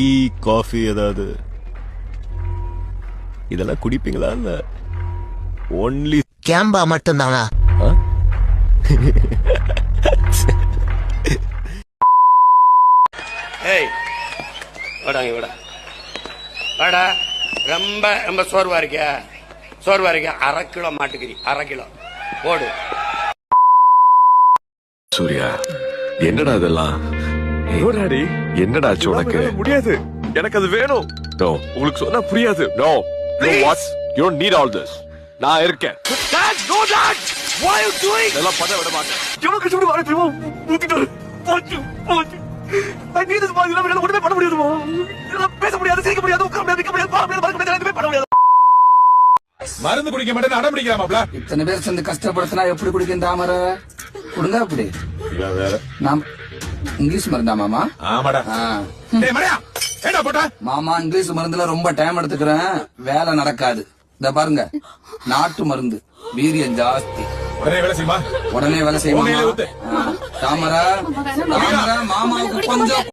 Tea coffee ஏதாவது இதெல்லாம் குடிப்பீங்களா இல்ல ஒன்லி கேம்பா மட்டும்தானா? ஏய் வாடாங்க வாடா ரொம்ப ரொம்ப சோர்வா இருக்கியா 1/2 கிலோ மாட்டுக்கறி 1/2 கிலோ போடு. சூர்யா என்னடா இதெல்லாம்? என்னடா ஆச்சு உனக்கு? முடியாது, எனக்கு அது வேணும். நோ, உங்களுக்கு சொன்னா புரியாது. No no what, you don't need all this. நான் இருக்கேன். Why are you doing? இதெல்லாம் பண்ண விட மாட்டேன். எனக்கு சுடு வாழை தெரியுமா? ஊத்திட்டாரு. போச்சு. I need this body. நான் ஒண்ணுமே பண்ண முடியாதுமா. பேச முடியாது, சிரிக்க முடியாது, உட்கார முடியாது, நிக்க முடியாது, பாட முடியாது, மறக்க முடியாது, எதுவுமே பண்ண முடியாது. மருந்து குடிக்க மாட்டேன்னு அடம் பிடிக்கிறாமாப்ல. இத்தனை பேர் சேர்ந்து கஷ்டப்படுத்தினா எப்படி குடிக்கும் தாமரை? கொடுங்க அப்படி. நாம் இங்கிலீஷ் மருந்தா மாமா? ஆமாடா. டேய் மரியா, ஏடா போடா. மாமா இங்கிலீஷ் மருந்துல ரொம்ப டைம் எடுத்துக்கிறேன், வேலை நடக்காது. இத பாருங்க, நாட்டு மருந்து, வீரியம் ஜாஸ்தி. உடனே வேலை செய்யுமா? உடனே வேலை செய்யுமா? உடனே ஊத்து. தாமரை மாமாவுக்கு கொஞ்சம்